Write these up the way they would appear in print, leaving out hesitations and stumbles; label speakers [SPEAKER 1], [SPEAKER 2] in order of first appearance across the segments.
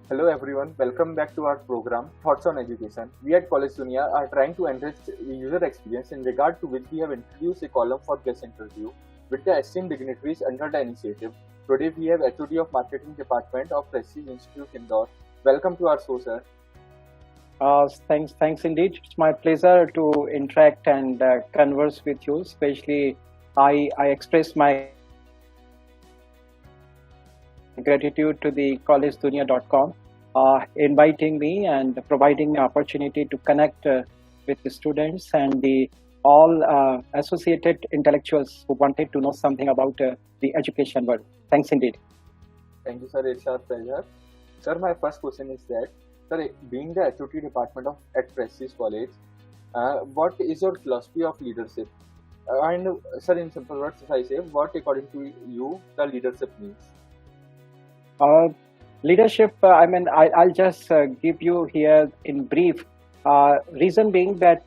[SPEAKER 1] Hello everyone, welcome back to our program Thoughts on Education. We at College Dunia are trying to enrich user experience in regard to which we have introduced a column for guest interview with the esteemed dignitaries under the initiative. Today we have HOD of Marketing Department of Prestige Institute Indore. Welcome to our show, sir.
[SPEAKER 2] Thanks indeed. It's my pleasure to interact and converse with you. Especially, I express my gratitude to the collegedunia.com inviting me and providing me opportunity to connect with the students and the all associated intellectuals who wanted to know something about the education world. Thanks indeed.
[SPEAKER 1] Thank you, sir. It's our pleasure. Sir, my first question is that, sir, being the HOT department at Prestige College, what is your philosophy of leadership? Sir, in simple words, if I say, what according to you the leadership means?
[SPEAKER 2] Leadership, I'll just give you here in brief. Reason being that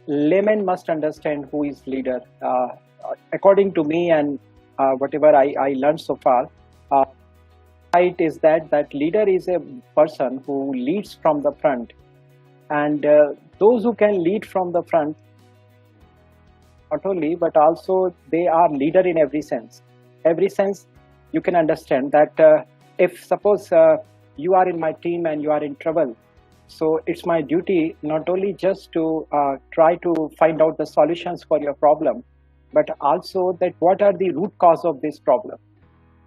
[SPEAKER 2] laymen must understand who is leader. According to me and whatever I learned so far, right is that leader is a person who leads from the front, and those who can lead from the front, not only but also they are leader in every sense. Every sense you can understand that. If suppose you are in my team and you are in trouble, so it's my duty not only just to try to find out the solutions for your problem, but also that what are the root cause of this problem.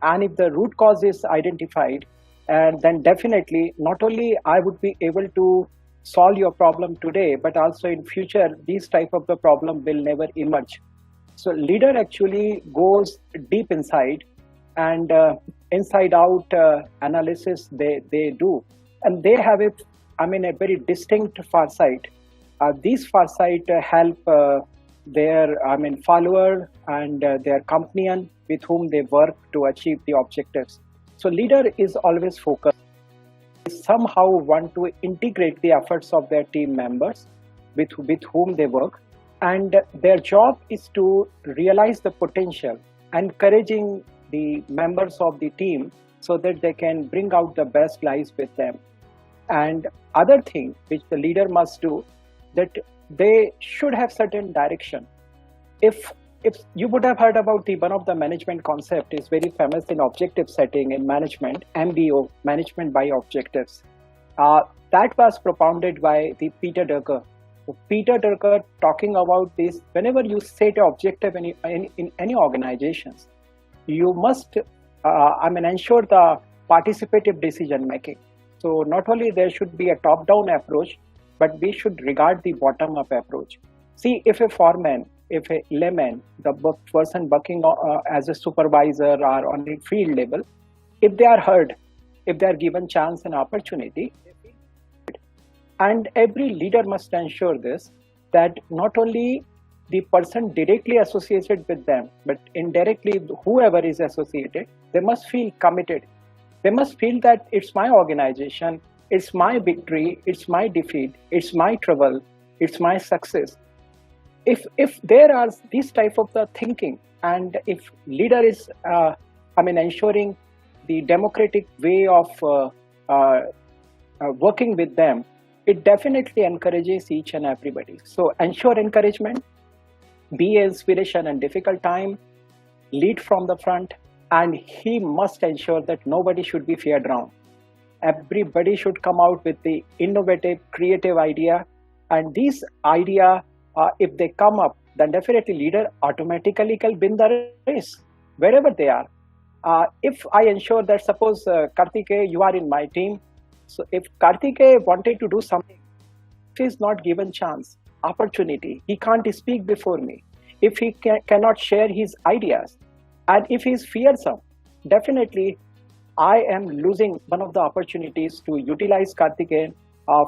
[SPEAKER 2] And if the root cause is identified, and then definitely not only I would be able to solve your problem today, but also in future, these type of the problem will never emerge. So leader actually goes deep inside and inside out analysis they do, and they have a very distinct foresight. These foresight help their follower and their companion with whom they work to achieve the objectives. So leader is always focused, somehow want to integrate the efforts of their team members with whom they work, and their job is to realize the potential, encouraging the members of the team so that they can bring out the best lives with them. And other thing which the leader must do, that they should have certain direction. If you would have heard about the one of the management concept is very famous in objective setting in management, MBO, management by objectives. That was propounded by the Peter Drucker. So Peter Drucker talking about this, whenever you set an objective in any organizations, you must ensure the participative decision making. So not only there should be a top-down approach, but we should regard the bottom-up approach. See, if a foreman, if a layman, the person working as a supervisor or on the field level, if they are heard, if they are given chance and opportunity, and every leader must ensure this, that not only the person directly associated with them, but indirectly whoever is associated, they must feel committed. They must feel that it's my organization, it's my victory, it's my defeat, it's my trouble, it's my success. If there are this type of the thinking, and if leader is ensuring the democratic way of working with them, it definitely encourages each and everybody. So ensure encouragement, be inspiration in difficult time, lead from the front, and he must ensure that nobody should be feared around. Everybody should come out with the innovative, creative idea, and these idea, if they come up, then definitely leader automatically can win the race wherever they are. If I ensure that suppose Karthikeya, you are in my team, so if Karthikeya wanted to do something, if he is not given chance, opportunity, he can't speak before me, if he cannot share his ideas, and if he is fearsome, definitely I am losing one of the opportunities to utilize Karthikeyan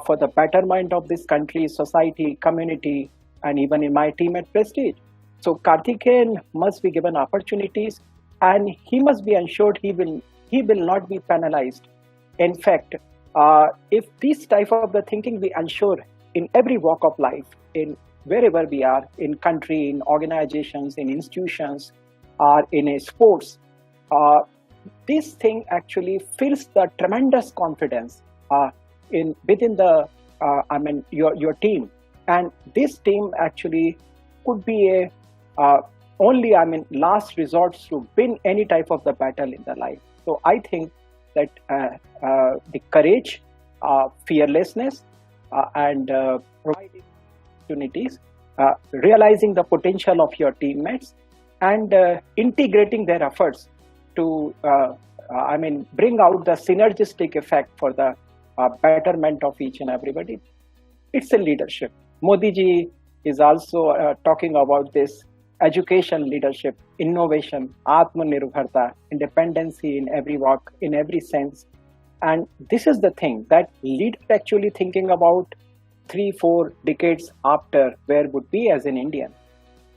[SPEAKER 2] for the betterment of this country, society, community, and even in my team at Prestige. So Karthikeyan must be given opportunities, and he must be ensured he will not be penalized. In fact, if this type of the thinking we ensure in every walk of life, in wherever we are, in country, in organizations, in institutions, or in a sports, this thing actually fills the tremendous confidence in within the your team, and this team actually could be a only last resort to win any type of the battle in the life. So I think that the courage, fearlessness, and providing opportunities, realizing the potential of your teammates, and integrating their efforts to bring out the synergistic effect for the betterment of each and everybody. It's a leadership. Modi ji is also talking about this education leadership, innovation, atmanirbharta, independency in every walk, in every sense. And this is the thing that leader actually thinking about 3-4 decades after where would be as an Indian,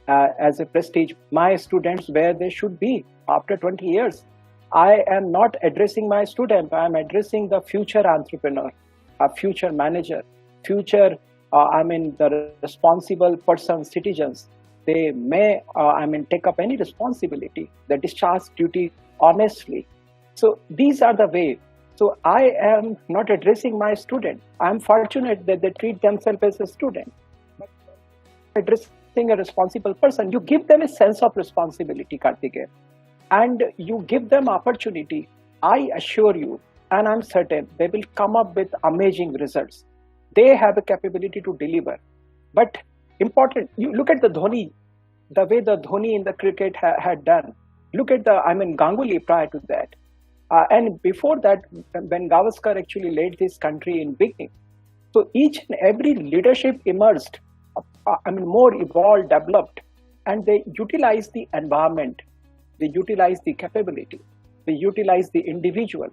[SPEAKER 2] as a prestige, my students where they should be after 20 years. I am not addressing my student, I am addressing the future entrepreneur, a future manager, future the responsible person, citizens. They may take up any responsibility, they discharge duty honestly. So these are the way. So I am not addressing my student. I am fortunate that they treat themselves as a student. But addressing a responsible person, you give them a sense of responsibility, Kartikeya, and you give them opportunity. I assure you, and I'm certain, they will come up with amazing results. They have a capability to deliver. But important, you look at the Dhoni, the way the Dhoni in the cricket had done. Look at the, Ganguly prior to that. And before that, when Gavaskar actually led this country in beginning. So each and every leadership emerged, more evolved, developed, and they utilize the environment, they utilize the capability, they utilize the individual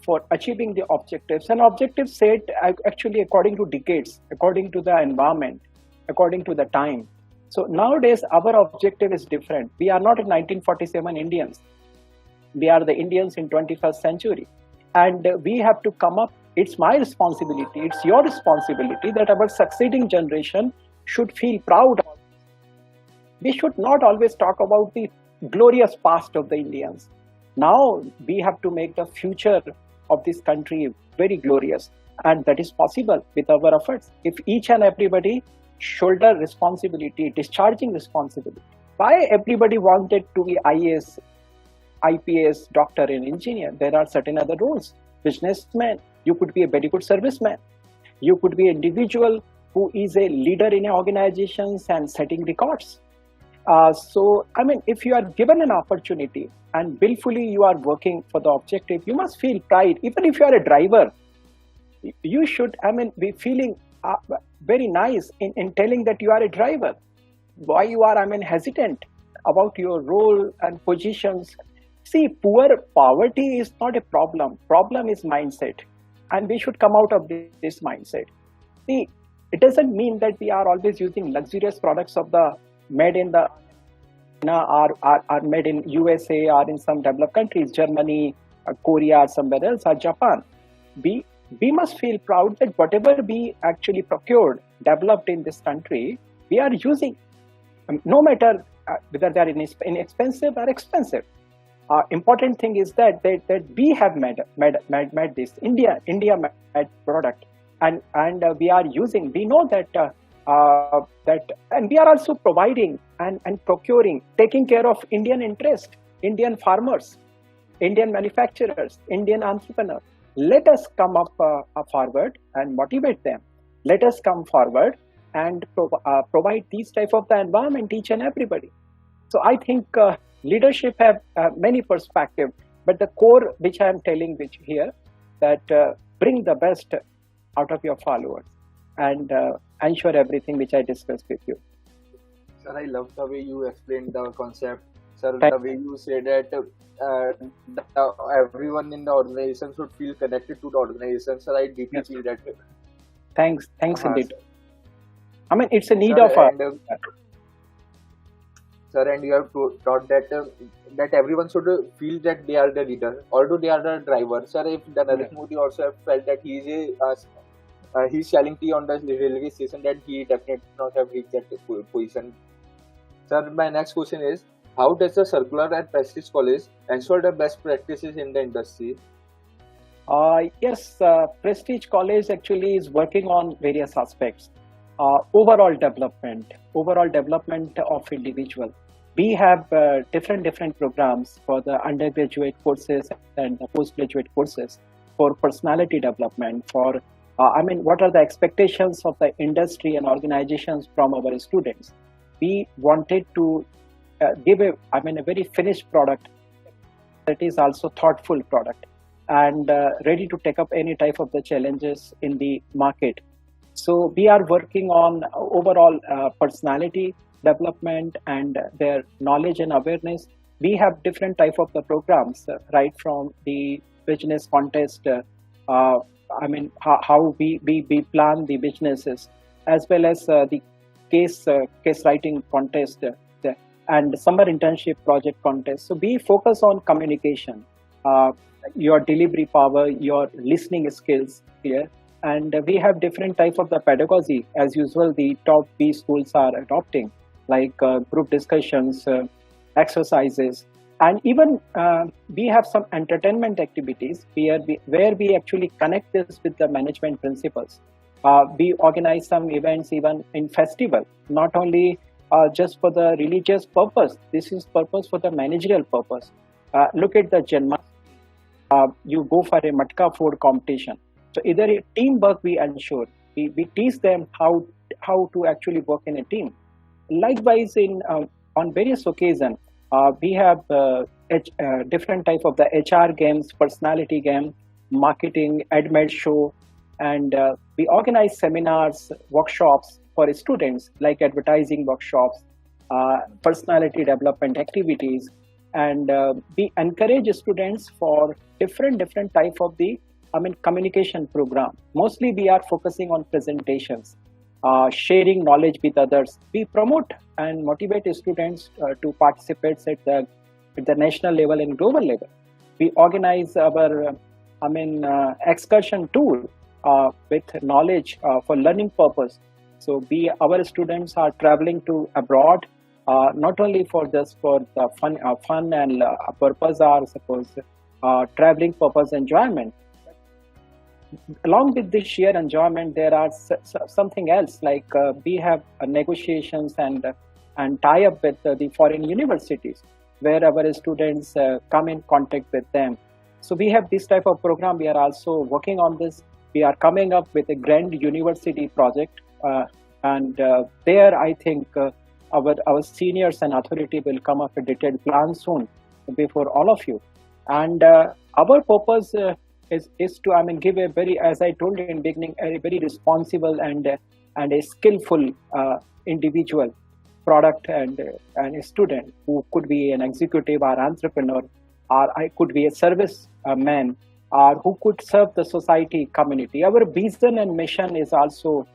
[SPEAKER 2] for achieving the objectives. And objectives set actually according to decades, according to the environment, according to the time. So nowadays, our objective is different. We are not in 1947 Indians. We are the Indians in 21st century. And we have to come up, it's my responsibility, it's your responsibility that our succeeding generation should feel proud. We should not always talk about the glorious past of the Indians. Now we have to make the future of this country very glorious. And that is possible with our efforts. If each and everybody shoulder responsibility, discharging responsibility. Why everybody wanted to be IAS, IPS, doctor and engineer? There are certain other roles. Businessman, you could be a very good serviceman. You could be an individual who is a leader in organizations and setting records. So, if you are given an opportunity and willfully you are working for the objective, you must feel pride. Even if you are a driver, you should, be feeling very nice in telling that you are a driver. Why you are, hesitant about your role and positions. See, poverty is not a problem. Problem is mindset. And we should come out of this mindset. See, it doesn't mean that we are always using luxurious products of the made in the are made in USA or in some developed countries, Germany, Korea, or somewhere else, or Japan. We must feel proud that whatever we actually procured, developed in this country, we are using, no matter whether they are inexpensive or expensive. Important thing is that we have made this India made product, and we are using. We know that and we are also providing and procuring, taking care of Indian interest, Indian farmers, Indian manufacturers, Indian entrepreneurs. Let us come up forward and motivate them. Let us come forward and provide these type of the environment each and everybody. So I think leadership have many perspectives, but the core which I am telling here, that bring the best out of your followers and ensure everything which I discussed with you.
[SPEAKER 1] Sir, I love the way you explained the concept. Sir, the way you say that everyone in the organization should feel connected to the organization. Sir, I deeply feel that.
[SPEAKER 2] Thanks indeed. It's a need of
[SPEAKER 1] sir, and you have taught that everyone should feel that they are the leader, although they are the driver. Sir, if the Narendra Modi also have felt that he is he's selling tea on the railway station, that he definitely not have reached that position. Sir, my next question is, how does the circular and prestige college ensure the best practices in the industry?
[SPEAKER 2] Yes, Prestige College actually is working on various aspects. Overall development of individual. We have different programs for the undergraduate courses and the postgraduate courses for personality development. For what are the expectations of the industry and organizations from our students? We wanted to give a very finished product that is also thoughtful product and ready to take up any type of the challenges in the market. So we are working on overall personality development and their knowledge and awareness. We have different type of the programs, right from the business contest, how we plan the businesses, as well as the case writing contest, and summer internship project contest. So we focus on communication, uh, your delivery power, your listening skills here. And we have different type of the pedagogy. As usual, the top B schools are adopting, like group discussions, exercises, and even we have some entertainment activities where we actually connect this with the management principles. We organize some events even in festival, not only just for the religious purpose. This is purpose for the managerial purpose. Look at the Janma. You go for a matka food competition. So either a teamwork we ensure. We teach them how to actually work in a team. Likewise, in on various occasions, we have different type of the HR games, personality game, marketing, admit show, and we organize seminars, workshops for students like advertising workshops, personality development activities, and we encourage students for different type of the communication program. Mostly we are focusing on presentations, sharing knowledge with others. We promote and motivate students to participate at the national level and global level. We organize our excursion tour with knowledge for learning purpose. So our students are traveling to abroad, not only for just for the fun and purpose, or suppose traveling purpose enjoyment. Along with this sheer enjoyment, there are something else, like we have negotiations and tie up with the foreign universities, where our students come in contact with them. So we have this type of program. We are also working on this. We are coming up with a grand university project, and there I think our seniors and authority will come up with a detailed plan soon before all of you. And our purpose is to give a very, as I told you in beginning, a very responsible and a skillful individual product and a student who could be an executive or entrepreneur, or I could be a service man, or who could serve the society community. Our vision and mission is also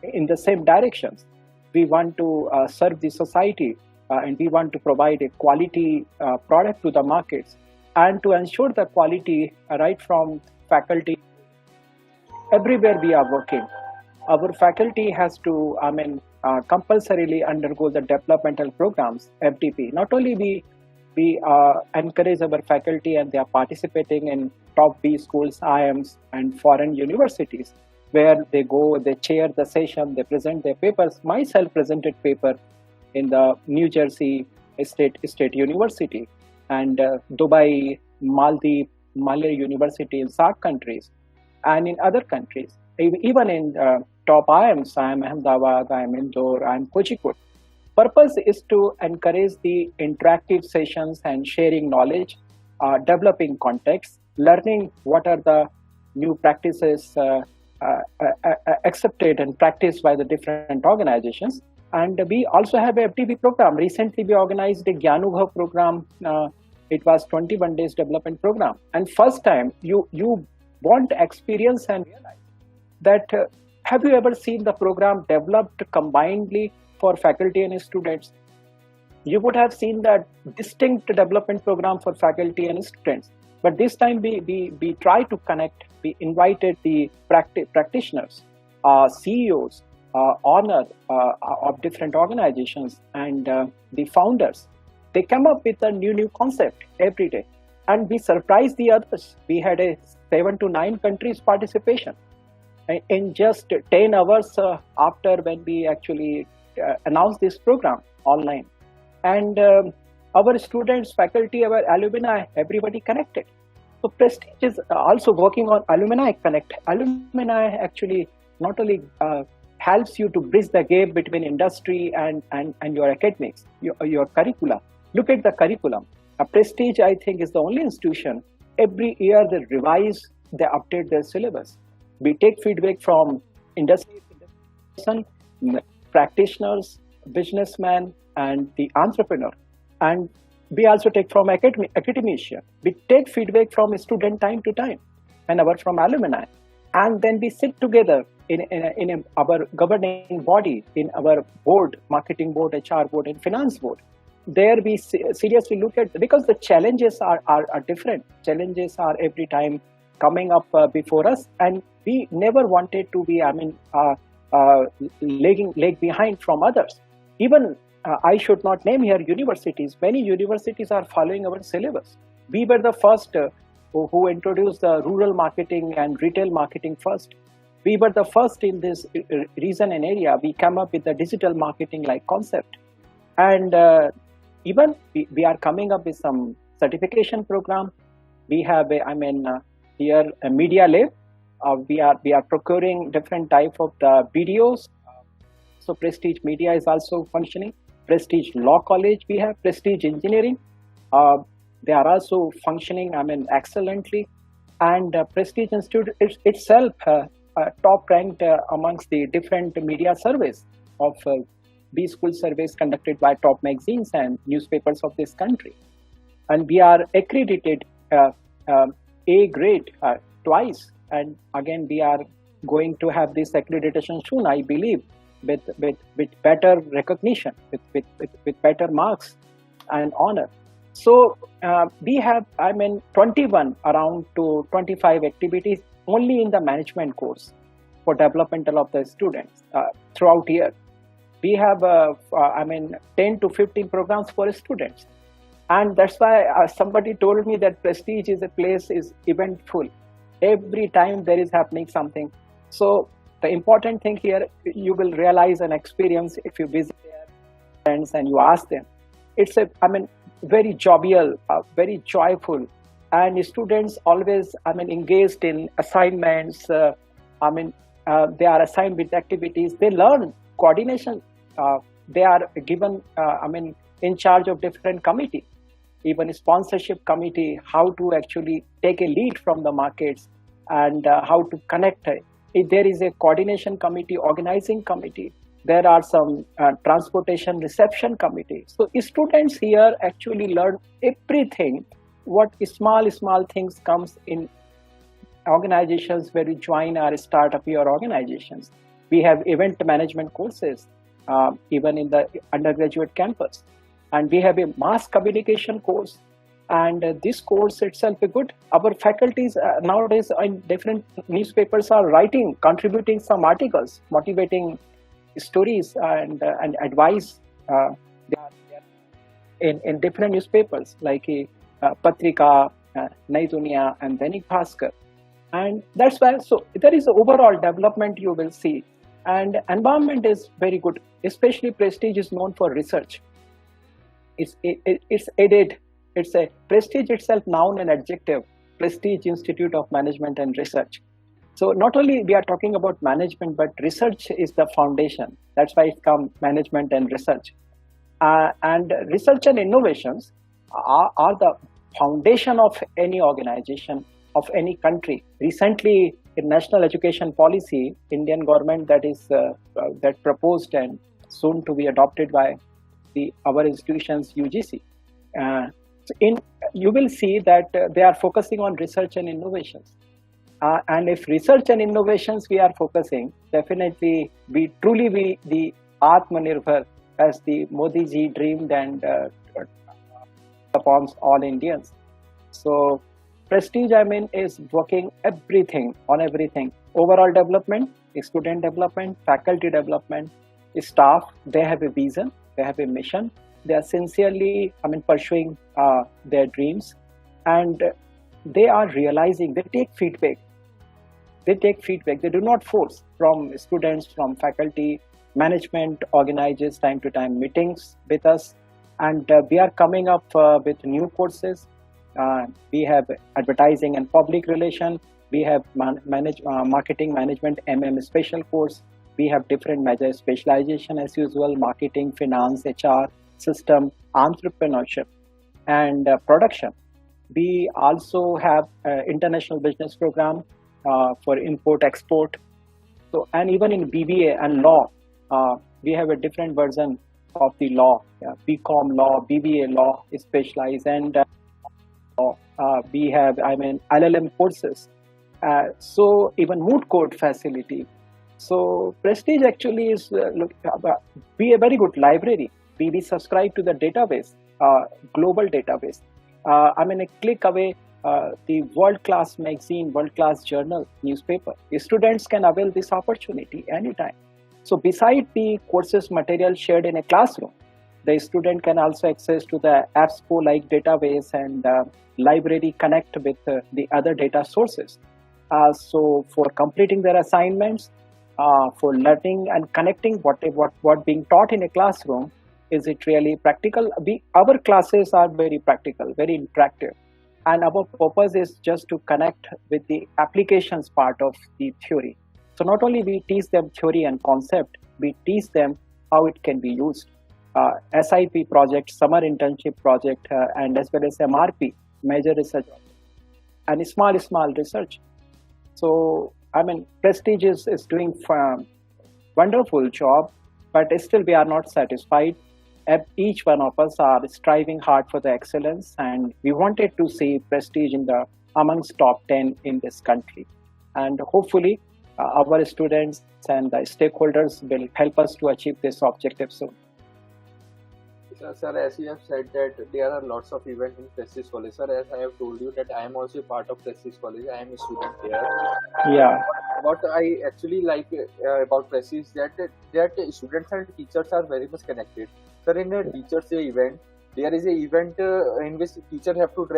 [SPEAKER 2] in the same directions. We want to serve the society, and we want to provide a quality product to the markets, and to ensure the quality right from faculty. Everywhere we are working, our faculty has to compulsorily undergo the developmental programs, FDP. Not only we encourage our faculty, and they are participating in top B schools, IIMs, and foreign universities, where they go, they chair the session, they present their papers. Myself presented paper in the New Jersey State University, and Dubai, Maldives, Malay University in SAARC countries, and in other countries. Even in top IIMs, I am Ahmedabad, I am Indore, I am Kozhikode. Purpose is to encourage the interactive sessions and sharing knowledge, developing context, learning what are the new practices accepted and practiced by the different organizations. And we also have a FTP program. Recently, we organized a Gyanubhav program. It was 21 days development program. And first time, you want experience and realize that have you ever seen the program developed combinedly for faculty and students? You would have seen that distinct development program for faculty and students. But this time we try to connect. We invited the practitioners, CEOs, owner of different organizations, and the founders. They come up with a new concept every day. and we surprised the others. We had a 7 to 9 countries participation in just 10 hours after when we actually announced this program online. And our students, faculty, our alumni, everybody connected. So Prestige is also working on Alumni Connect. Alumni actually not only helps you to bridge the gap between industry and your academics, your curricula. Look at the curriculum. Prestige, I think, is the only institution. Every year they revise, they update their syllabus. We take feedback from industry, practitioners, businessmen, and the entrepreneur. And we also take from academician. We take feedback from student time to time, and from alumni. And then we sit together in our governing body, in our board, marketing board, HR board, and finance board. There we seriously look at, because the challenges are different. Challenges are every time coming up before us, and we never wanted to be, lag behind from others. Even I should not name here universities. Many universities are following our syllabus. We were the first who introduced the rural marketing and retail marketing first. We were the first in this region and area. We come up with the digital marketing like concept. And even we are coming up with some certification program. We have, here a media lab. We are procuring different type of the videos. So Prestige Media is also functioning. Prestige Law College, we have Prestige Engineering. They are also functioning, excellently. And Prestige Institute itself top ranked amongst the different media surveys of B school surveys conducted by top magazines and newspapers of this country. And we are accredited A grade twice. And again, we are going to have this accreditation soon, I believe, with better recognition, with better marks and honor. So we have, 21 around to 25 activities only in the management course for developmental of the students throughout year. We have, 10 to 15 programs for students. And that's why somebody told me that Prestige is a place is eventful. Every time there is happening something. So the important thing here, you will realize and experience if you visit their friends and you ask them. It's very jovial, very joyful, and students always, engaged in assignments. They are assigned with activities. They learn coordination. They are given, in charge of different committee, even sponsorship committee, how to actually take a lead from the markets and how to connect. If there is a coordination committee, organizing committee, there are some transportation reception committee. So students here actually learn everything, what small things comes in organizations where we join our startup or organizations. We have event management courses, even in the undergraduate campus. And we have a mass communication course. And this course itself is good. Our faculties nowadays in different newspapers are writing, contributing some articles, motivating stories and advice in different newspapers like Patrika, Nai Duniya, and Dainik Bhaskar. And that's why, so there is overall development you will see. And environment is very good, especially Prestige is known for research. It's aided. It's a Prestige itself, noun and adjective, Prestige Institute of Management and Research. So not only we are talking about management, but research is the foundation. That's why it comes management and research. And research and innovations are the foundation of any organization, of any country. Recently, in National Education Policy, Indian government that proposed and soon to be adopted by our institutions, UGC. You will see that they are focusing on research and innovations. And if research and innovations we are focusing, definitely we truly be the Atmanirbhar as the Modi ji dreamed and upon all Indians. So Prestige, is working on everything. Overall development, student development, faculty development, staff, they have a vision, they have a mission. They are sincerely, pursuing their dreams. and they are realizing, they take feedback. They do not force from students, from faculty. Management organizes time to time meetings with us, and we are coming up with new courses. We have advertising and public relation. We have marketing management special course. We have different major specialization as usual: marketing, finance, HR, system, entrepreneurship, and production. We also have international business program for import export. So, and even in BBA and law, we have a different version of the law. BCom law, BBA law is specialized, and we have, LLM courses. So even moot court facility. So Prestige actually is be a very good library. We subscribe to the database, global database. A click away, the world-class magazine, world-class journal, newspaper. The students can avail this opportunity anytime. So beside the courses material shared in a classroom, the student can also access to the AppSpo-like database and library connect with the other data sources. So for completing their assignments, for learning and connecting what being taught in a classroom, is it really practical? Our classes are very practical, very interactive. And our purpose is just to connect with the applications part of the theory. So not only we teach them theory and concept, we teach them how it can be used. SIP project, summer internship project, and as well as MRP, major research, and small research. So, Prestige is doing wonderful job, but still we are not satisfied. Each one of us are striving hard for the excellence, and we wanted to see Prestige amongst top 10 in this country. And hopefully, our students and the stakeholders will help us to achieve this objective soon.
[SPEAKER 1] Sir, as you have said that there are lots of events in Prestige College, sir, as I have told you that I am also part of Prestige College. I am a student there.
[SPEAKER 2] Yeah.
[SPEAKER 1] What I actually like about Prestige is that students and teachers are very much connected. Sir, in a Teachers' Day event, there is an event in which teachers have to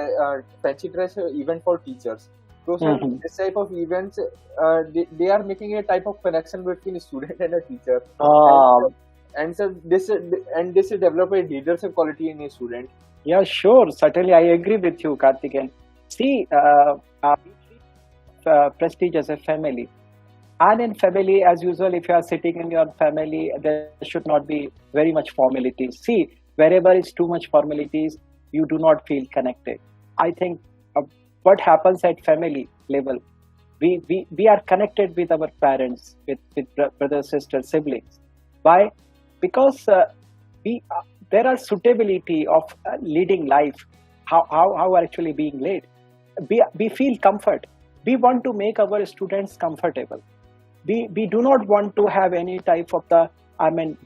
[SPEAKER 1] fancy dress event for teachers. So, sir, this type of events, they are making a type of connection between a student and a teacher. And so this develop a leadership quality in a student.
[SPEAKER 2] Yeah, sure. Certainly, I agree with you, Karthikeyan. See, Prestige as a family. And in family, as usual, if you are sitting in your family, there should not be very much formalities. See, wherever is too much formalities, you do not feel connected. I think what happens at family level, we are connected with our parents, with brothers, sisters, siblings. Why? Because there are suitability of leading life, how actually being led. We feel comfort. We want to make our students comfortable. We do not want to have any type of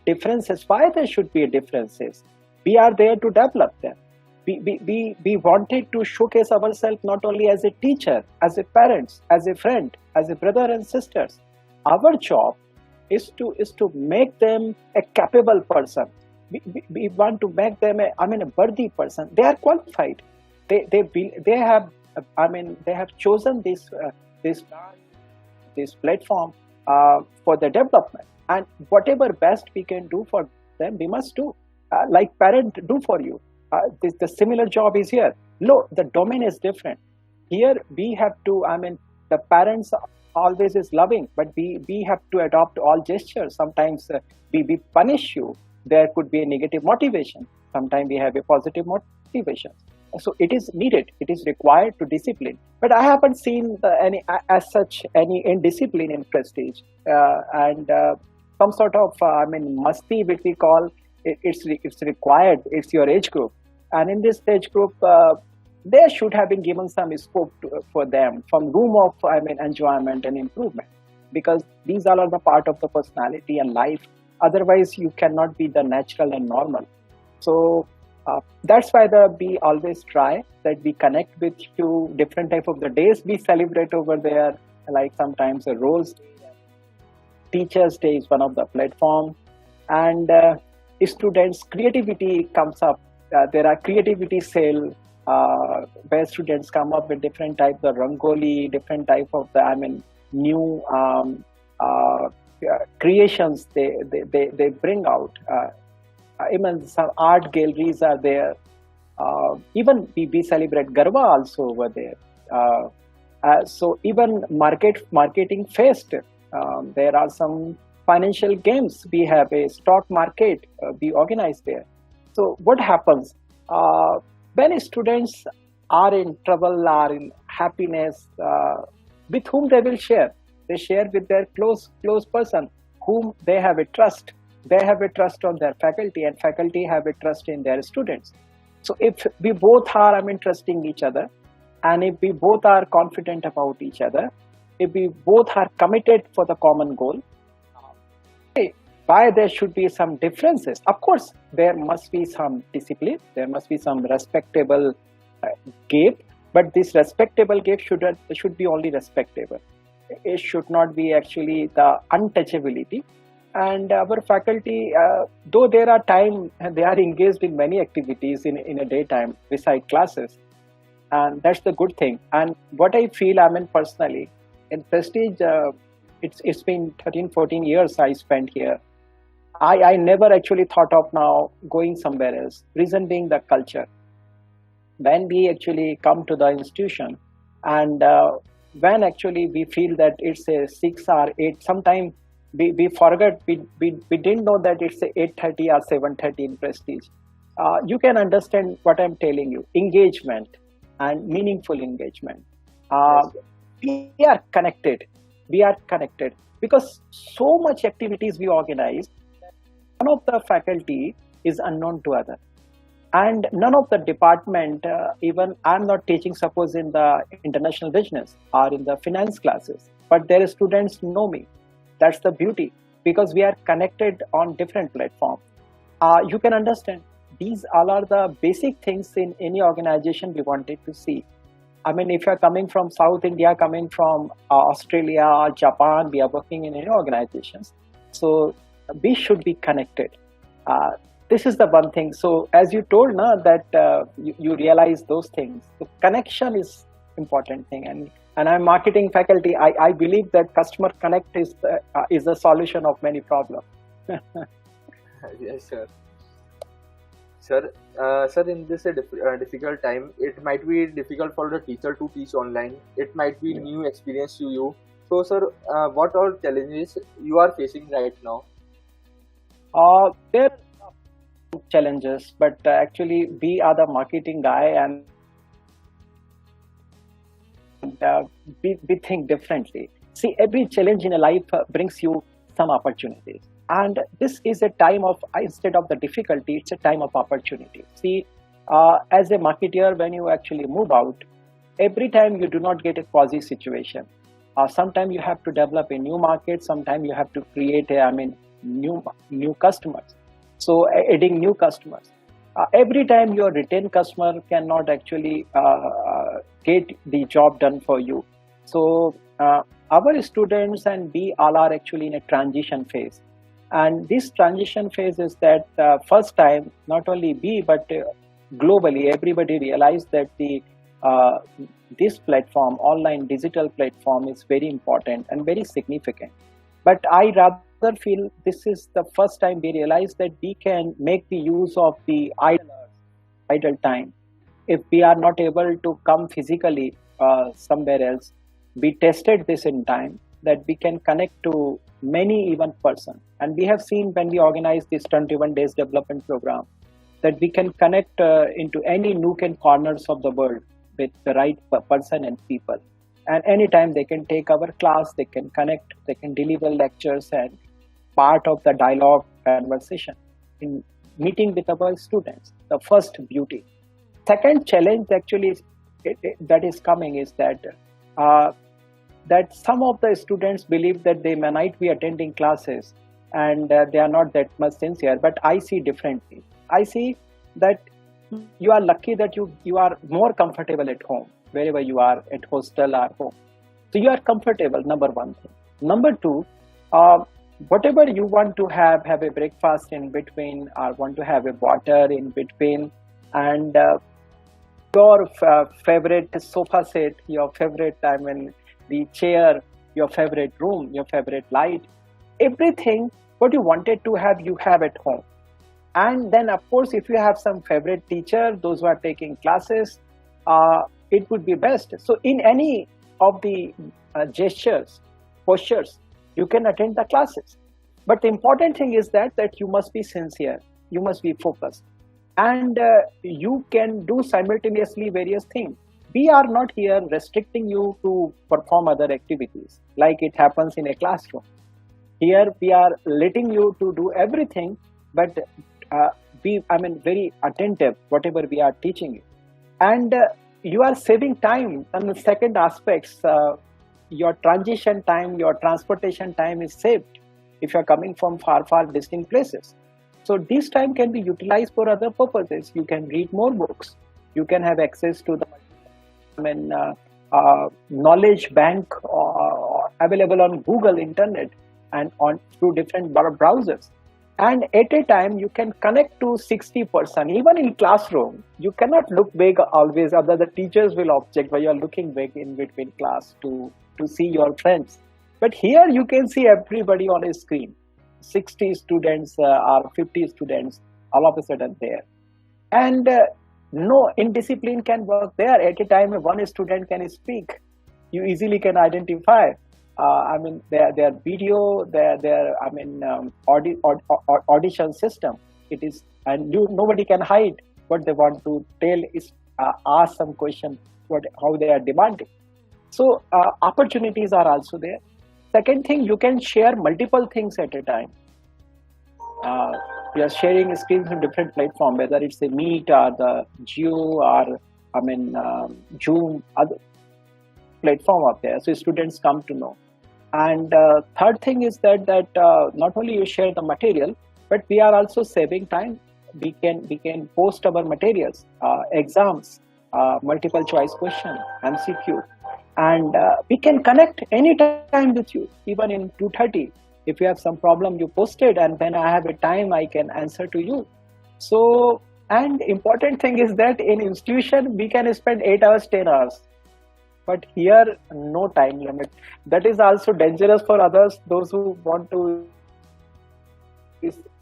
[SPEAKER 2] differences. Why there should be differences? We are there to develop them. We wanted to showcase ourselves not only as a teacher, as a parents, as a friend, as a brother and sisters. Our job is to make them a capable person. We want to make them a worthy person. They are qualified. They have chosen this platform for the development, and whatever best we can do for them, we must do. Like parent do for you. The similar job is here. No, the domain is different. Here we have to. The parents always is loving, but we have to adopt all gestures. Sometimes we punish you. There could be a negative motivation. Sometimes we have a positive motivation. So it is needed. It is required to discipline. But I haven't seen any indiscipline in Prestige, and some sort of musty, which we call it's required. It's your age group, and in this age group, there should have been given some scope for them, from room of enjoyment and improvement, because these all are the part of the personality and life. Otherwise, you cannot be the natural and normal. So that's why we always try that we connect with you. Different type of the days we celebrate over there, like sometimes a Rose Day, Teachers' Day is one of the platform, and students' creativity comes up. There are creativity sale. where students come up with different types of rangoli, different type of new creations they bring out. Even some art galleries are there. Even we celebrate Garba also over there. So even marketing fest. There are some financial games. We have a stock market we organize there. So what happens when students are in trouble, are in happiness? With whom they will share? They share with their close person, whom they have a trust. They have a trust on their faculty, and faculty have a trust in their students. So if we both are trusting each other, and if we both are confident about each other, if we both are committed for the common goal, why there should be some differences? Of course, there must be some discipline, there must be some respectable gap, but this respectable gap should be only respectable. It should not be actually the untouchability. And our faculty, though there are time, they are engaged in many activities in a daytime beside classes, and that's the good thing. And what I feel, personally, in Prestige, it's been 13-14 years I spent here. I never actually thought of now going somewhere else. Reason being the culture. When we actually come to the institution, and when actually we feel that it's a 6 or 8, sometime we forget, we didn't know that it's a 8:30 or 7:30 in Prestige. You can understand what I'm telling you. Engagement and meaningful engagement. We are connected. We are connected because so much activities we organize. None of the faculty is unknown to other, and none of the department. Even I'm not teaching, suppose in the international business or in the finance classes, but their students know me. That's the beauty, because we are connected on different platforms. You can understand these all are the basic things in any organization we wanted to see. If you're coming from South India, coming from Australia or Japan, we are working in any organizations. So we should be connected. This is the one thing. So as you told, that you realize those things. So connection is important thing. And I'm marketing faculty. I believe that customer connect is the solution of many problems.
[SPEAKER 1] Yes, sir. Sir, in this difficult time, it might be difficult for the teacher to teach online. It might be new experience to you. So, sir, what all challenges you are facing right now?
[SPEAKER 2] There are challenges, but actually we are the marketing guy, and we think differently. See, every challenge in a life brings you some opportunities. And this is a time of, instead of the difficulty, it's a time of opportunity. See, as a marketer, when you actually move out, every time you do not get a quasi situation. Sometimes you have to develop a new market. Sometimes you have to create new customers. So adding new customers. Every time your retained customer cannot actually get the job done for you. So our students and we all are actually in a transition phase. And this transition phase is that first time, not only we, but globally, everybody realized that this platform, online digital platform, is very important and very significant. But I rather feel this is the first time we realize that we can make the use of the idle time. If we are not able to come physically somewhere else, we tested this in time that we can connect to many even person. And we have seen when we organize this 21 days development program that we can connect into any nook and corners of the world with the right person and people. And anytime they can take our class, they can connect, they can deliver lectures and part of the dialogue conversation in meeting with our students. The first beauty. Second challenge actually that is coming is that that some of the students believe that they might be attending classes and they are not that much sincere, but I see differently. I see that you are lucky that you are more comfortable at home, wherever you are, at hostel or home. So you are comfortable, number one thing. Number two, whatever you want to have a breakfast in between or want to have a water in between, and your favorite sofa set, your favorite, I mean, the chair, your favorite room, your favorite light, everything what you wanted to have, you have at home. And then, of course, if you have some favorite teacher, those who are taking classes, it would be best. So, in any of the gestures, postures, you can attend the classes. But the important thing is that you must be sincere, you must be focused, and you can do simultaneously various things. We are not here restricting you to perform other activities like it happens in a classroom. Here we are letting you to do everything, but be, I mean, very attentive whatever we are teaching you. And you are saving time. And the second aspects, your transition time, your transportation time is saved if you are coming from far distant places. So this time can be utilized for other purposes. You can read more books. You can have access to the knowledge bank available on Google Internet and on through different browsers. And at a time, you can connect to 60%. Even in classroom, you cannot look big always. Other the teachers will object while you are looking big in between class to see your friends. But here you can see everybody on a screen. 60 students or 50 students all of a sudden there. And no indiscipline can work there. At a time, one student can speak. You easily can identify. I mean, their video, their I mean, audition system. It is, and nobody can hide what they want to tell. Is ask some question, how they are demanding. So opportunities are also there. Second thing, you can share multiple things at a time. We are sharing screens on different platforms, whether it's a Meet or the Geo or I mean Zoom, other platform up there. So students come to know. And third thing is that not only you share the material, but we are also saving time. We can post our materials, exams, multiple choice question, MCQ, and we can connect anytime with you, even in 2:30. If you have some problem, you post it, and when I have a time, I can answer to you. So, and important thing is that in institution, we can spend 8 hours, 10 hours. But here, no time limit. That is also dangerous for others, those who want to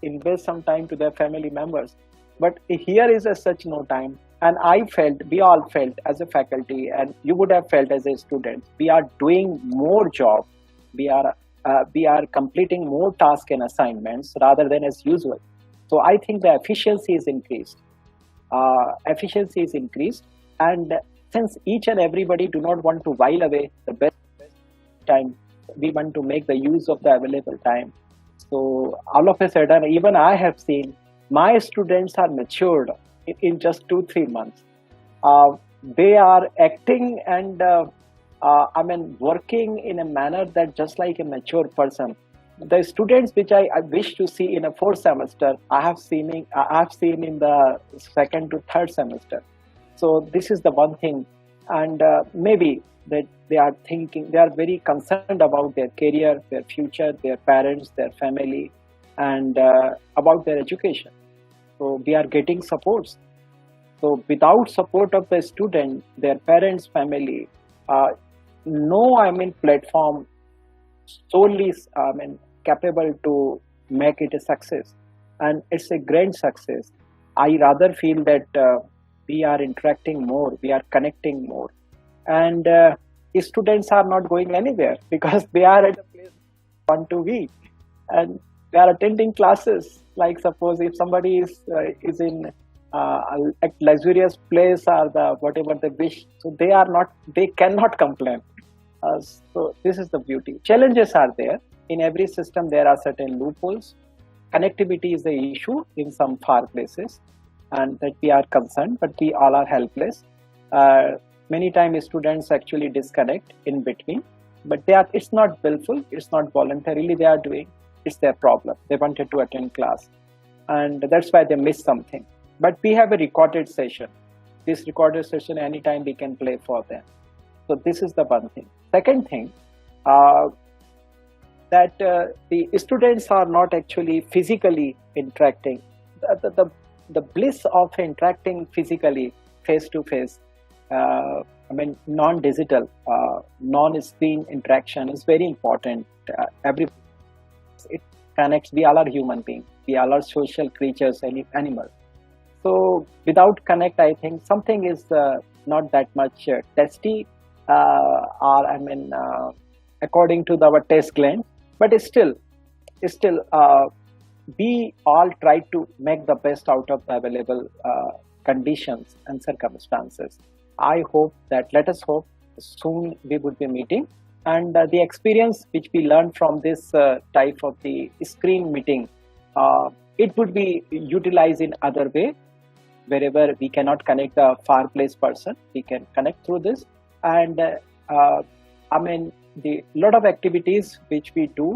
[SPEAKER 2] invest some time to their family members. But here is such no time. And I felt, we all felt as a faculty, and you would have felt as a student, we are doing more job. We are completing more tasks and assignments rather than as usual. So I think the efficiency is increased. And since each and everybody do not want to while away the best time, we want to make the use of the available time. So all of a sudden, even I have seen my students are matured in just 2-3 months. They are acting and I mean working in a manner that just like a mature person. The students which I wish to see in a 4th semester, I have seen in the 2nd to 3rd semester. So this is the one thing, and maybe that they are thinking, they are very concerned about their career, their future, their parents, their family, and about their education. So we are getting supports. So without support of the student, their parents, family, no, I mean, platform solely, I mean, capable to make it a success. And it's a grand success. I rather feel that we are interacting more, we are connecting more. And students are not going anywhere because they are at a place they want to be. And they are attending classes. Like suppose if somebody is in a luxurious place or the whatever they wish, so they cannot complain. So this is the beauty. Challenges are there. In every system, there are certain loopholes. Connectivity is the issue in some far places, and that we are concerned, but we all are helpless. Many times students actually disconnect in between, but it's not willful, it's not voluntarily they are doing, it's their problem. They wanted to attend class, and that's why they miss something. But we have a recorded session. This recorded session, anytime we can play for them. So this is the one thing. Second thing, that the students are not actually physically interacting. The bliss of interacting physically face-to-face, non-digital, non-screen interaction is very important. It connects. We all are human beings. We all are social creatures, animals. So without connect, I think something is not that much testy, or according to our test gland. But still, we all try to make the best out of the available conditions and circumstances. Let us hope soon we would be meeting, and the experience which we learned from this type of the screen meeting, it would be utilized in other way. Wherever we cannot connect the far place person, we can connect through this. And the lot of activities which we do,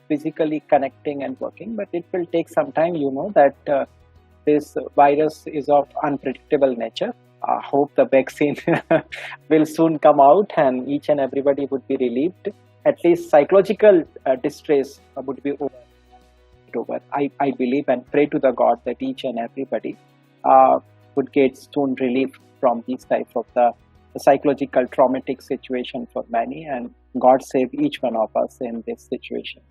[SPEAKER 2] physically connecting and working, but it will take some time. That this virus is of unpredictable nature. I hope the vaccine will soon come out and each and everybody would be relieved. At least psychological distress would be over. I believe and pray to the God that each and everybody would get soon relief from these type of the psychological traumatic situation for many, and God save each one of us in this situation.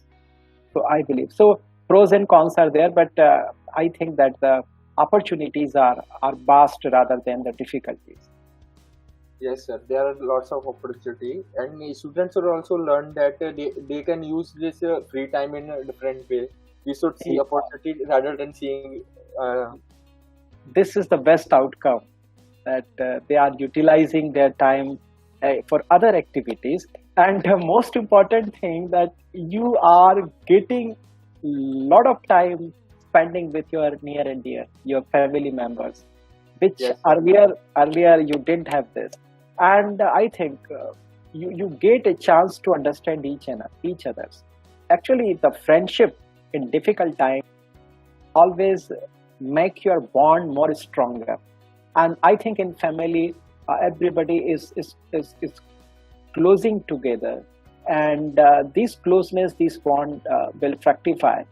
[SPEAKER 2] So I believe so. Pros and cons are there, but I think that the opportunities are vast rather than the difficulties.
[SPEAKER 1] Yes, sir. There are lots of opportunity, and students will also learn that they can use this free time in a different way. We should see opportunity rather than seeing.
[SPEAKER 2] This is the best outcome, that they are utilizing their time for other activities, and the most important thing that you are getting lot of time spending with your near and dear, your family members, which
[SPEAKER 1] Yes.
[SPEAKER 2] earlier you didn't have this. And I think you get a chance to understand each other's. Actually, the friendship in difficult times always make your bond more stronger. And I think in family, everybody is closing together, and this closeness, this bond will fructify.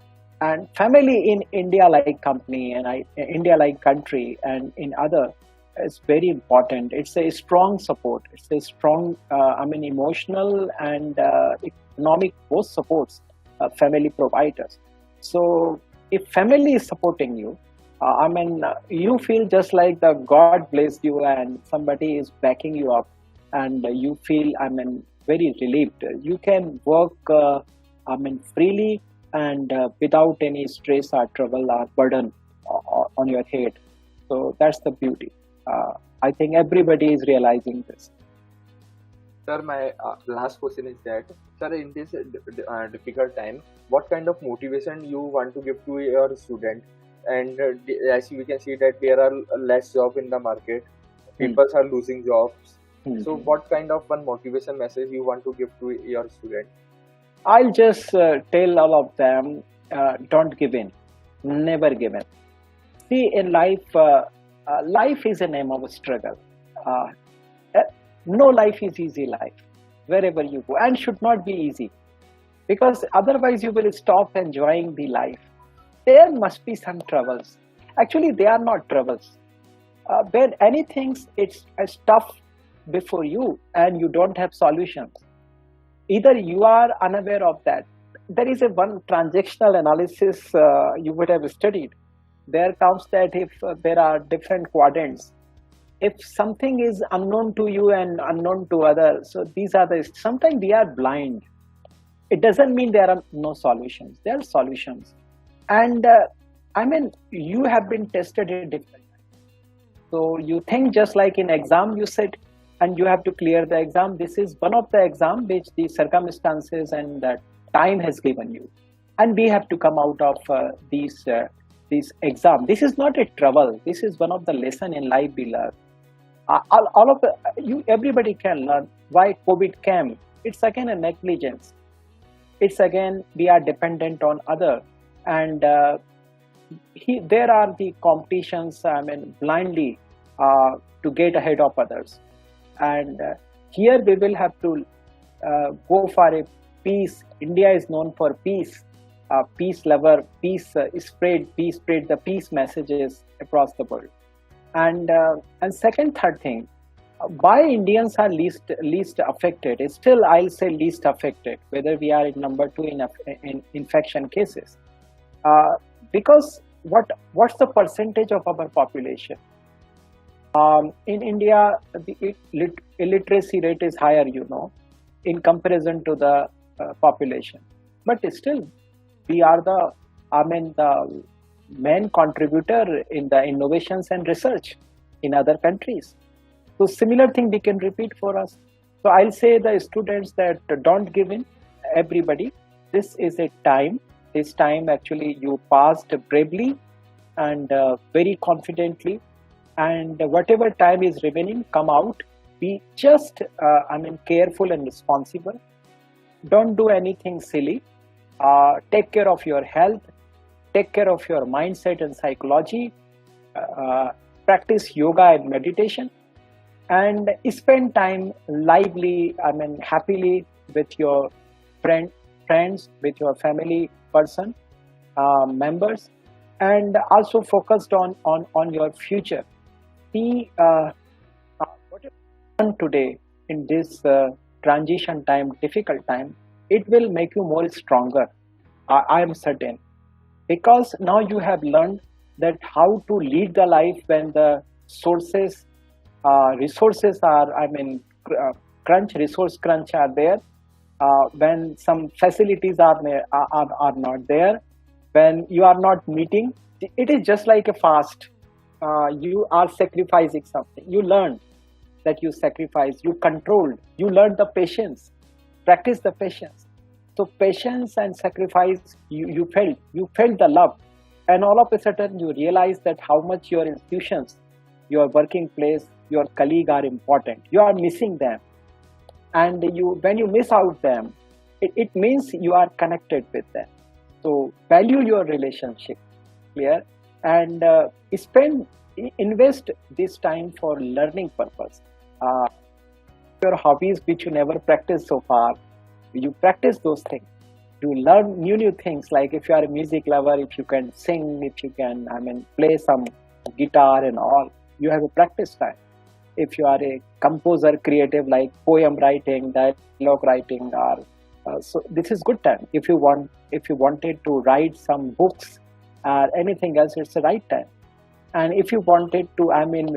[SPEAKER 2] And family in India like company and India like country and in other is very important. It's a strong support. It's a strong, emotional and economic both supports family providers. So if family is supporting you, you feel just like the God blessed you and somebody is backing you up, and you feel, very relieved. You can work, freely and without any stress or trouble or burden on your head. So that's the beauty. I think everybody is realizing this.
[SPEAKER 1] Sir, my last question is that, sir, in this difficult time, what kind of motivation you want to give to your student? And as we can see that there are less jobs in the market, people are losing jobs. So what kind of one motivation message you want to give to your student?
[SPEAKER 2] I'll just tell all of them, don't give in, never give in. See, in life, life is a name of a struggle. No life is easy life, wherever you go, and should not be easy, because otherwise you will stop enjoying the life. There must be some troubles. Actually, they are not troubles. When anything it's tough before you and you don't have solutions, either you are unaware of that. There is one transactional analysis you would have studied. There comes that if there are different quadrants, if something is unknown to you and unknown to others, so these are sometimes we are blind. It doesn't mean there are no solutions. There are solutions. And you have been tested at different times. So you think just like in exam you sit and you have to clear the exam. This is one of the exam which the circumstances and the time has given you. And we have to come out of these exam. This is not a trouble. This is one of the lesson in life we learn. Everybody can learn why COVID came. It's again a negligence. It's again we are dependent on other, and there are the competitions. Blindly to get ahead of others, and here we will have to go for a peace. India is known for peace, peace lover, peace spread the peace messages across the world. And second, third thing, why Indians are least affected is still, I'll say, least affected, whether we are in number two in infection cases. Uh, because what's the percentage of our population? In India, the illiteracy rate is higher, in comparison to the population. But still, we are the main contributor in the innovations and research in other countries. So similar thing we can repeat for us. So I'll say the students that don't give in, everybody, this is a time. This time actually you passed bravely and very confidently, and whatever time is remaining, come out. Be just, careful and responsible. Don't do anything silly. Take care of your health. Take care of your mindset and psychology. Practice yoga and meditation, and spend time happily with your friends, with your family person members, and also focused on your future. See, what you learn today in this transition time, difficult time, it will make you more stronger. I am certain, because now you have learned that how to lead the life when the resources are, resource crunch are there, when some facilities are not there, when you are not meeting. It is just like a fast. You are sacrificing something. You learned that you sacrificed, you controlled, you learned the patience, practice the patience. So patience and sacrifice, you felt the love, and all of a sudden you realize that how much your institutions, your working place, your colleague are important. You are missing them, and when you miss out them, it means you are connected with them. So value your relationship, clear, and invest this time for learning purpose. Uh, your hobbies which you never practiced so far, you practice those things. You learn new things, like if you are a music lover, if you can sing, if you can play some guitar and all, you have a practice time. If you are a composer, creative, like poem writing, dialogue writing, or so this is good time. If you wanted to write some books or anything else, it's the right time. And if you wanted to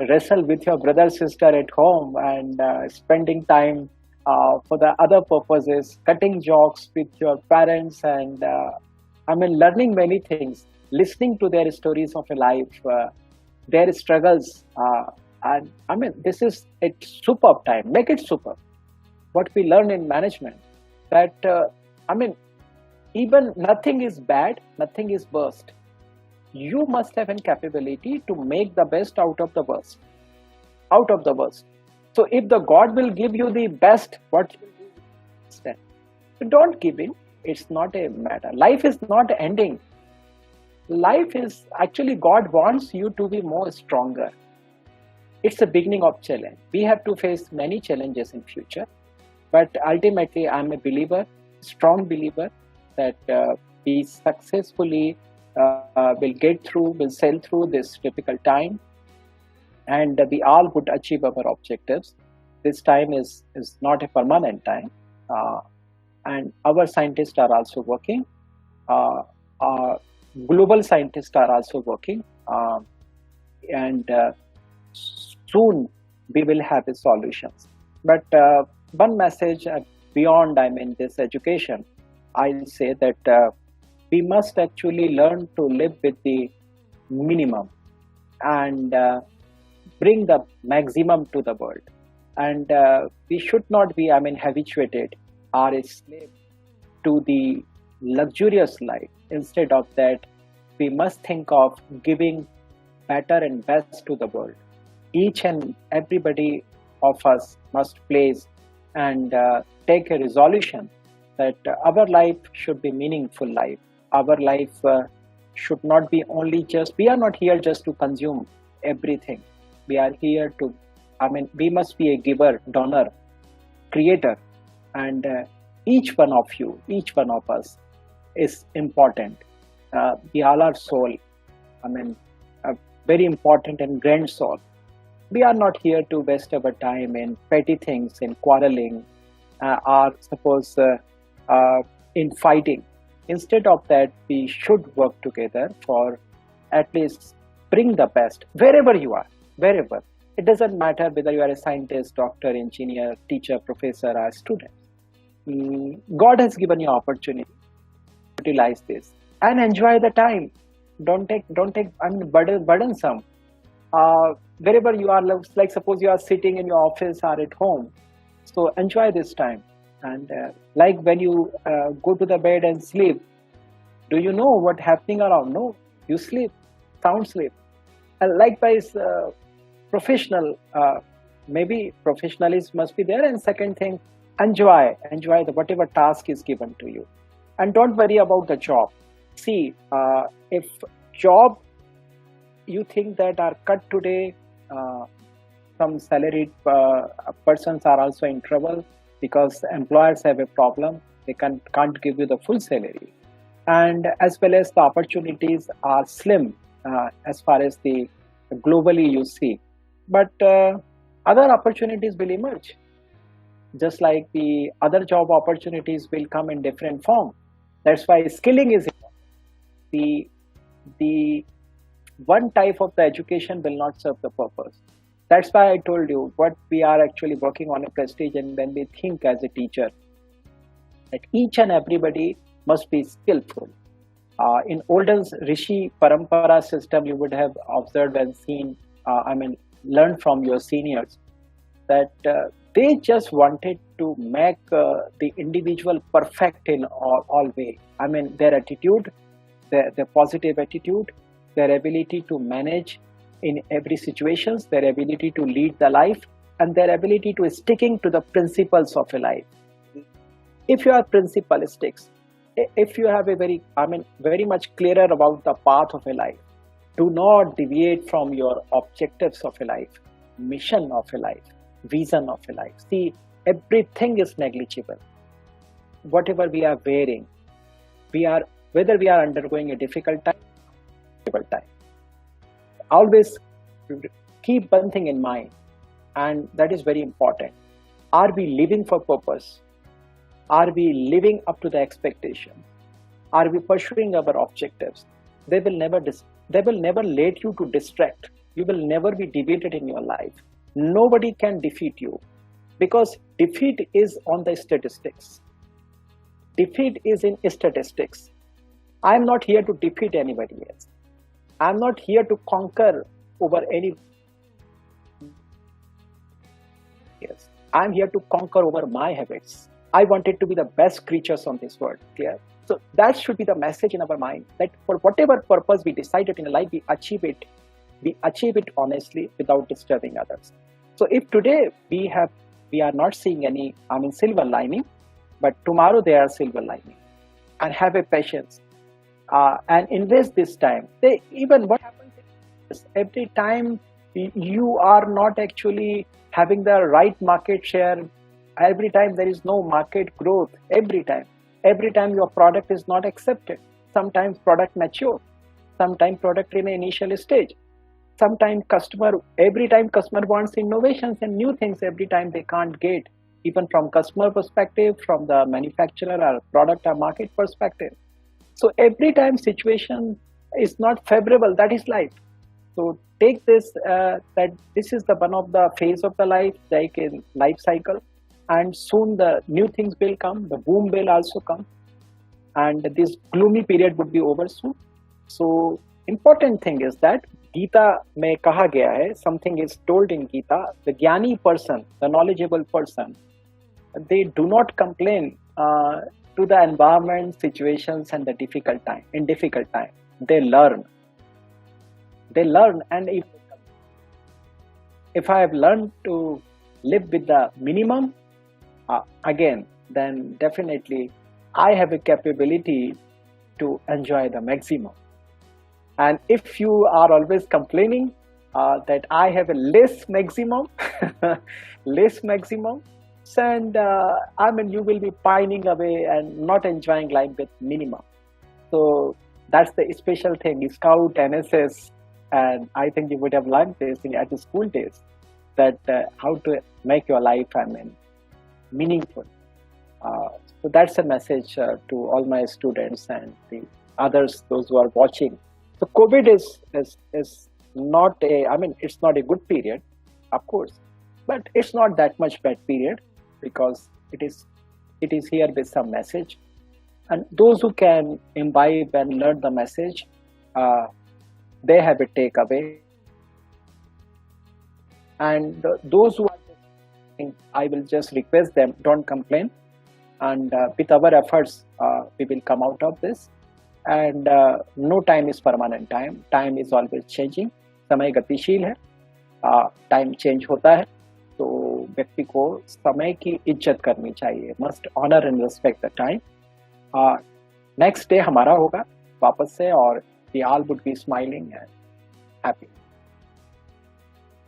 [SPEAKER 2] wrestle with your brother sister at home, and spending time for the other purposes, cutting jokes with your parents, and learning many things, listening to their stories of a life, their struggles, and this is a superb time. Make it superb. What we learn in management, that even nothing is bad, nothing is worst. You must have an capability to make the best out of the worst. Out of the worst. So if the God will give you the best, what you will do instead? So don't give in. It's not a matter. Life is not ending. Life is actually, God wants you to be more stronger. It's a beginning of challenge. We have to face many challenges in future, but ultimately I'm a believer, strong believer, that we successfully will sail through this difficult time, and we all would achieve our objectives. This time is not a permanent time, and our scientists are also working. Global scientists are also working, and soon we will have the solutions. But one message beyond, this education, I'll say that we must actually learn to live with the minimum, and bring the maximum to the world. And we should not be, habituated or a slave to the luxurious life. Instead of that, we must think of giving better and best to the world. Each and everybody of us must place and take a resolution that our life should be meaningful life. Our life should not be only we are not here just to consume everything. We are here to, we must be a giver, donor, creator, and each one of you, each one of us is important. We all are soul, a very important and grand soul. We are not here to waste our time in petty things, in quarreling, or suppose in fighting. Instead of that, we should work together for at least bring the best wherever you are, wherever. It doesn't matter whether you are a scientist, doctor, engineer, teacher, professor, or student. God has given you opportunity. Utilize this and enjoy the time. Don't take burdensome. Wherever you are, like suppose you are sitting in your office or at home, so enjoy this time. And like when you go to the bed and sleep, do you know what happening around? No, you sleep, sound sleep. And likewise, professional, maybe professionalism must be there. And second thing, enjoy the whatever task is given to you, and don't worry about the job. See, if job you think that are cut today, some salaried persons are also in trouble because employers have a problem. They can't give you the full salary, and as well as the opportunities are slim as far as the globally you see. But other opportunities will emerge, just like the other job opportunities will come in different form. That's why skilling is important. The one type of the education will not serve the purpose. That's why I told you what we are actually working on a prestige, and when we think as a teacher that each and everybody must be skillful. In olden Rishi Parampara system, you would have observed and seen, learned from your seniors that they just wanted to make the individual perfect in all way. I mean, their attitude, their positive attitude, their ability to manage in every situations, their ability to lead the life, and their ability to sticking to the principles of a life. If you are principalistics, if you have a very much clearer about the path of a life, do not deviate from your objectives of a life, mission of a life, vision of a life. See, everything is negligible. Whatever we are wearing, whether we are undergoing a difficult time, always keep one thing in mind, and that is very important. Are we living for purpose? Are we living up to the expectation? Are we pursuing our objectives? They will never let you to distract. You will never be defeated in your life. Nobody can defeat you, because defeat is on the statistics. Defeat is in statistics. I am not here to defeat anybody else. I am not here to conquer over any. Yes, I am here to conquer over my habits. I wanted to be the best creatures on this world. Clear? So that should be the message in our mind, that for whatever purpose we decided in life, we achieve it honestly without disturbing others. So if today we are not seeing any silver lining, but tomorrow there are silver lining, and have a patience and invest this time. What happens is every time you are not actually having the right market share, every time there is no market growth, every time your product is not accepted. Sometimes product mature, sometimes product in initial stage, sometimes every time customer wants innovations and new things, every time they can't get, even from customer perspective, from the manufacturer or product or market perspective. So every time situation is not favorable, that is life. So take this, that this is the one of the phase of the life, like in life cycle. And soon the new things will come, the boom will also come, and this gloomy period would be over soon. So important thing is that Gita में कहा गया है, something is told in Gita, the ज्ञानी person, the knowledgeable person, they do not complain to the environment, situations, and the difficult time. In difficult time, they learn, and if I have learned to live with the minimum, again, then definitely I have a capability to enjoy the maximum. And if you are always complaining that I have a less maximum, and you will be pining away and not enjoying life with minimum. So that's the special thing. Scout, NSS, and I think you would have learned this at the school days. that how to make your life, meaningful. So that's a message to all my students and the others, those who are watching. So COVID is not it's not a good period, of course, but it's not that much bad period because it is here with some message. And those who can imbibe and learn the message, they have a takeaway. And those who are listening, I will just request them, don't complain. And with our efforts, we will come out of this. And no time is permanent time. Time is always changing. समय गतिशील है, time change होता है, तो व्यक्ति को समय की इज्जत करनी चाहिए. Must honour and respect the time. Next day हमारा होगा वापस से, और we all would be smiling and happy.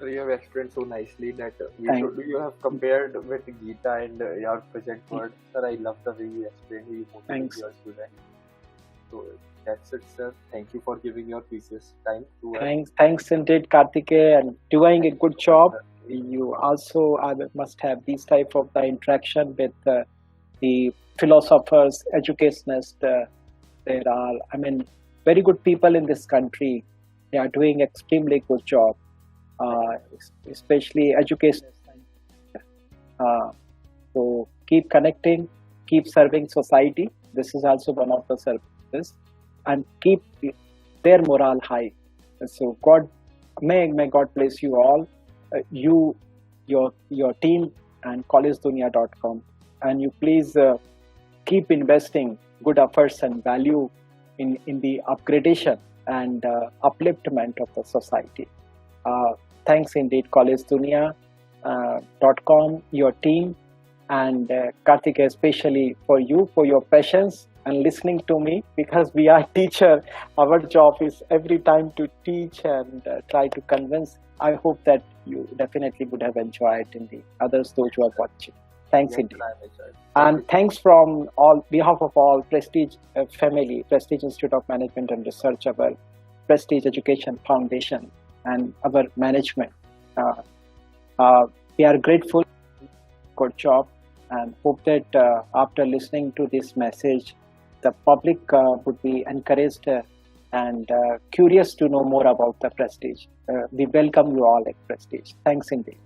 [SPEAKER 1] You have explained so nicely that you have compared with Geeta and your present word. Sir, I love the way you explained, you motivate your students. So that's it, sir. Thank you for giving your precious time to us.
[SPEAKER 2] Thanks indeed, Kartikeya, and doing a good job. You also must have these type of the interaction with the philosophers, educationists. There are, very good people in this country. They are doing extremely good job. Especially education. So keep connecting, keep serving society. This is also one of the services, and keep their morale high. So may God bless you all, your team and collegedunia.com, and you please keep investing good efforts and value in the upgradation and upliftment of the society. Thanks indeed, collegedunia.com, your team, and Kartikeya, especially for you, for your patience and listening to me, because we are teacher. Our job is every time to teach and try to convince. I hope that you definitely would have enjoyed in the others, those who are watching. Thanks indeed. And thanks from behalf of all Prestige family, Prestige Institute of Management and Research, our Prestige Education Foundation, and our management. We are grateful. Good job, and hope that after listening to this message, the public would be encouraged and curious to know more about the Prestige. We welcome you all at Prestige. Thanks indeed.